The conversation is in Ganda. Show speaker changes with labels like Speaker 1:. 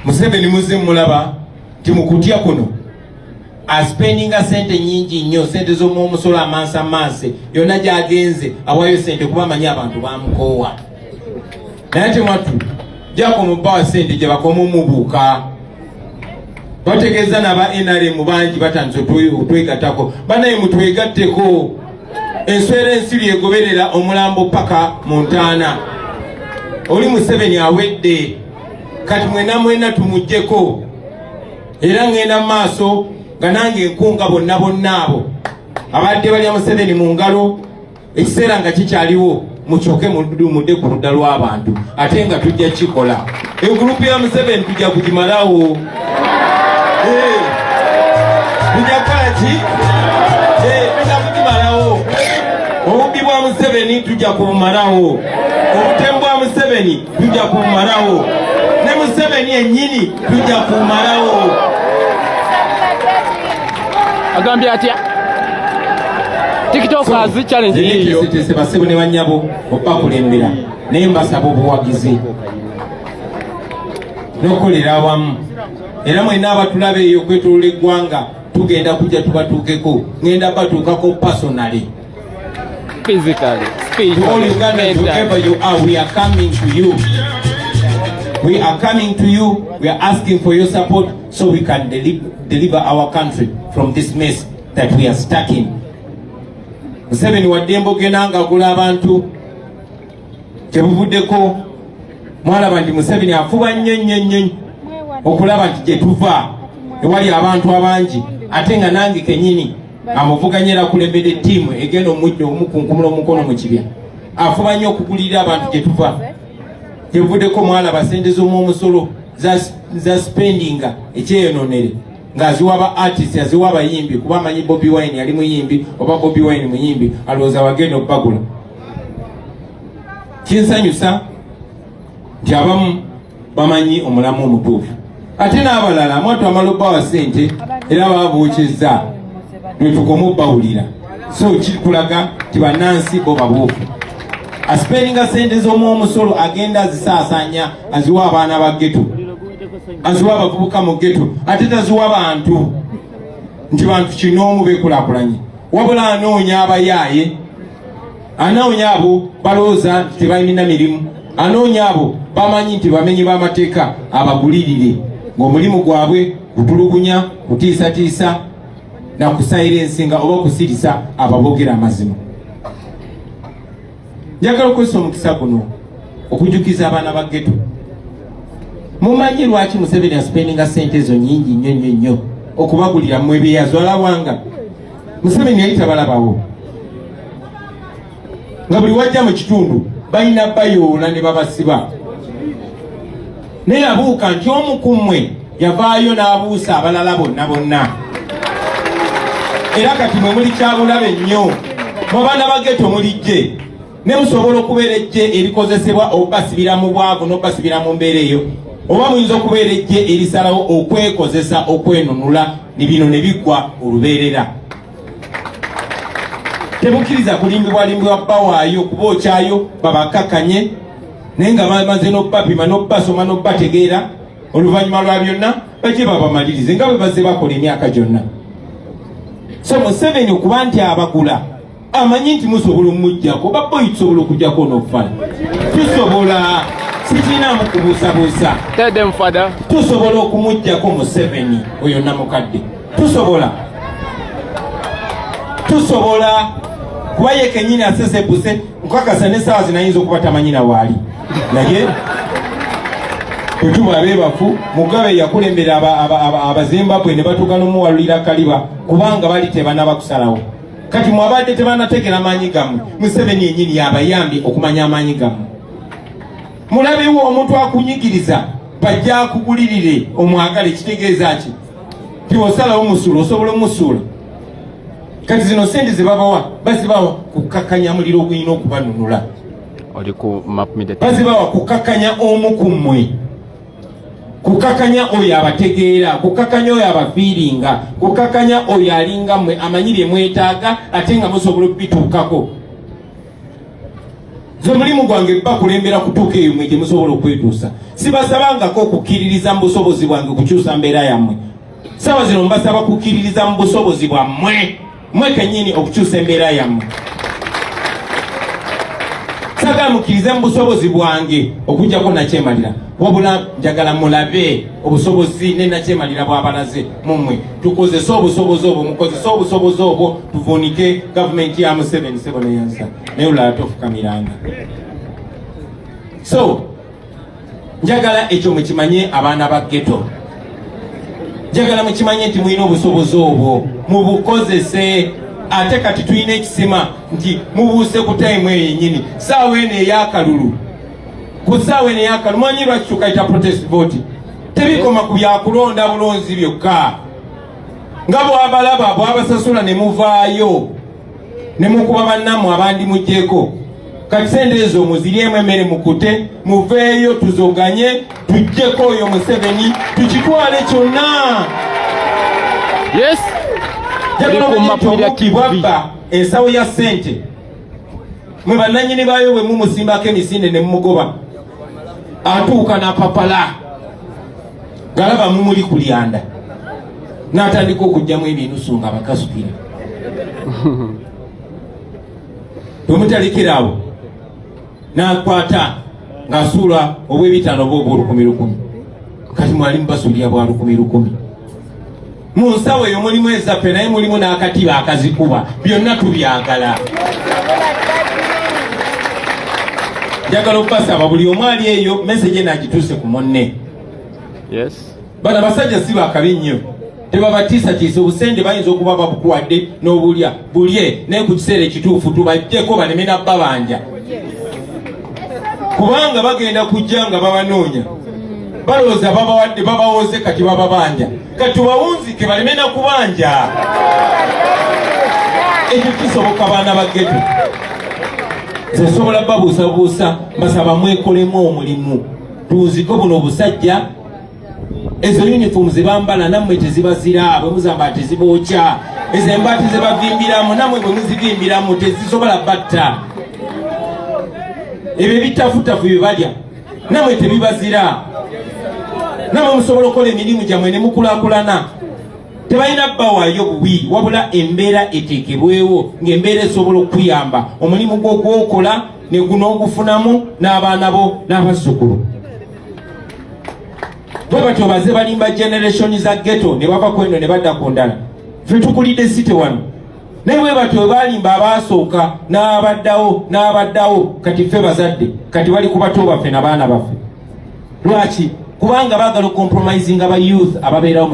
Speaker 1: Museveni muze mulaba timukutya kuno aspendinga sente nyingi nnyo, sente z'omusolo amanse yonna gy'agenze awayo sente kuba amanyi abantu bamukoowa. Naye temwatu jako mubawa sente gye bakoma omubuuka. Bategeeza n'aba NRM bangi batandise otwegattako. Banaye mutwegatteko. Enswera ensiri egoberera omulambo paka mu ntaana. Oli Museveni awedde. Kati mwena tumuggyeko. Era ngenda maaso nga nange nkunga bonna abo abadde balya Museveni mu ngalo, ekiseera nga kikyaliwo mukyoke mudde ku ludda lw'abantu ate nga tujja kikola. Egulupu ya Museveni tujja kugimalawo. Tujja kukola ki? Tujja kugimalawo. Obubbi bwa Museveni tujja kubumalawo. Obutemu bwa Museveni tujja kubumalawo. Ne Museveni ennyini tujja kumalawo.
Speaker 2: Agambye atya TikTokers challenge hiyo
Speaker 1: basibu ne banyabo okubakulembera naye mbasaba obuwagizi n'okolera awamu. Era mwenna abatulabe eyo kwetulula eggwanga tugenda kujja tubatuukeko, ngenda batuukako personally,
Speaker 2: physically,
Speaker 1: all Uganda, wherever you are, we are coming to you. We are coming to you. We are asking for your support so we can deliver our country from this mess that we are stuck in. Museveni wadembo genanga agula abantu kyebuvuddeko mwalaba nti Museveni afuba nnyo okulaba nti gye tuva ewali abantu abangi ate nga nange kenyini amuvuganyira kulembedde ttiimu egenda omujja omukunkumula omukono mu kibya. Afuba nnyo okugulira abantu gye tuva. Kyebuvuddeko mwalaba sente z'omusolo za spendinga ekyeyononere nga aziwa ba artist, aziwa abayimbi kuba amanyi Bobi Wine yali muyimbi oba Bobi Wine muyimbi alowooza bagenda okubagula. Kinsanyusa nti abamu bamanyi omulamu omutuufu ate n'abalala mwatu amaloba wa sente era babuukyezza lwe tukoma obbawulira. So kikulaga ti bannansi bo babuufu. Aspendinga sente z'omusolo agenda azisaasaanya aziwa abaana ba ghetto, aziwa abavubuka mu ghetto, ate taziwa bantu nti bantu kinoomu beekulaakulanye, wabula anoonya abayaaye, anoonya abo balowooza nti tebalina mirimu, anoonya abo bamanyi nti bamenyi b'amateeka abagulirire ng'omulimu gwabwe kutulugunya, kutiisatiisa na kusayirensinga oba kusirisa ababogera amazima. Njagala okozesa omukisa guno okujjukiza abaana ba ghetto. Mumanyi lwaki Museveni aspendinga sente ezo nyingi nnyo okubagulira mmwe ebyeyazwala wanga? Museveni yali tabalabawo nga buli wajja mu kitundu balina bayoola ne babasiba. Naye abuuka nti omu ku mmwe yavaayo n'abuusa abalala bonna. Era kati mwe muli kyabulabe nnyo mu baana ba ghetto mulijje ne musobola okubeera ejje erikozesebwa okubasibira mu bwavu n'okubasibira mu mbeera eyo, oba muyinza okubeera ejje erisalawo okwekozesa okwenunula ne bino ne biggwa olubeerera. Temukkiriza kulimbibwalimbibwa bbawaayo kubookyayo babakkakkanye naye nga bamaze n'obbapima n'obbasoma n'obbategeera, oluvannyuma lwa byonna bajje babamalirize nga bwe bazze bakola emyaka gyonna. So Museveni okuba nti abagula amanyi nti musobola omujjako babboyi tusobola okugjako n'okufala. Tusobola, sikinaamu kubuusabuusa. Tusobola okumujjako Museveni oyo namukadde. Tusobola kuba ye kennyini asesebuse nkakasa n'essaawa zinayinza okuba tamanyi na waali. Naye bwe tuba abeebafu Mugabe yakulembera abazimbabwe ne batuuka n'omuwalulira kaliba kubanga bali tebanaba kusalawo. Kati mwabadde tebanategera amaanyi gammwe, Museveni yennyini yabayambye okumanya amaanyi gammwe. Mulabewo omuntu akunyigiriza bajja akugulirire omwagale, kitegeeza ki? Ti osalawo musuula osobola omusuula. Kati zino sente ze babawa bazibawa kukakkanya muliro ogulina okubanunula. Bazibawa kukakkanya omu ku mmwe, kukakkanya oyo abategeera, kukakkanya oyo abafiiringa, kukakkanya oyo alinga mmwe amanyi bye mwetaaga ate nga musobola okubituukako. zo mulimu gwange bakulembera kutuuka eyo mwe gye musobola okwetuusa. Sibasabangako okukkiririza mu busobozi bwange kukyusa mbeera yammwe. Sawa zino mbasaba kukkiririza mu busobozi bwammwe mwe kennyini okukyusa embeera yammwe. Sagala mukkirize mu busobozi bwange okujjako nakyemalira, wabula njagala mulabe obusobozi ne nakyemalira bw'abalaze mummwe. Tukozese obusobozi obwo, mukozese obusobozi obwo tuvuunike gavumenti ya Museveni Ssebaneyansa naye olala tofukamiranga. So njagala ekyo mukimanye abaana ba ghetto. Njagala mukimanye nti mulina obusobozi obwo mubukozese. Ate kati tulina ekisima nti mubuuse ku time eyo yennyini saawa eno ey'akalulu. Ku saawa eno ey'akalulu mwanyi lwaki tukayita protest vote? Tebikoma ku byakulonda bulonzi byokka. Nga bw'abalaba bw'abasasula ne muvaayo ne mukuba bannammwe abandi muggyeko. Kati sente ezo muziriemu emmere mukute muveeyo tuzoganye tuggyeko oyo Museveni tukitwale kyonna.
Speaker 2: Yes.
Speaker 1: Bwabba ensawo ya ssente mwe bannannyini baayo bwe mumusimbako emisinde ne mumugoba atuuka napapala galaba mumuli kulyanda n'atandika okugjamu ebinusu nga bakasukira. Bwemutalekera abo n'akwata ng'asuula obw'ebitaano obw'olukumi. Kati mwali mubasuulira bwa lukumi. Mu nsawo eyo mulimu ezaffe naye mulimu n'akatiba akazikuba, byonna tubyagala. Njagala okubasaba buli omu ali eyo message n'agituuse ku munne.
Speaker 2: Yes.
Speaker 1: Bano abasajja si bakabi nnyo, tebabatiisatiisa obusende bayinza okuba babukuwadde n'obulya bulye naye ku kiseera ekituufu tubajjeko baleme nabbabanja, kubanga bagenda kujja nga babanoonya balowooza babawadde babawoze kati bababanja, kati tubawunzike baleme na kubanja. Ekyo kisoboka baana ba ghetto. Nze nsobola babuusabuusa mbasaba mwekolemu omulimu tuwuzike buno obusajja. Ezo uniform ze bambala nammwe tezibazira, bwe muzamba tezibookya. Ezo embaati ze bavimbiramu nammwe bwe muzivimbiramu tezisobola batta. Ebyo ebitafutafu bye balya nammwe tebibazira. Nammwe musobola okukola emirimu gyammwe ne mukulaakulana. Tebalina bbawaayo buwi, wabula embeera eteekebwewo ng'embeera esobola okuyamba omulimu gw'ogwokola ne guno ogufunamu n'abaana bo n'abazzukulu. Bwe batyo baze balimba generation za ghetto ne bava ku eno ne badda ku ndala. Ffe tukulidde site wano. Naye bwe batyo balimba abaasooka n'abaddawo kati ffe bazadde kati bali ku bato baffe n'abaana baffe. Lwaki? Kubanga baagala okompromisinga aba youth ababeerawo.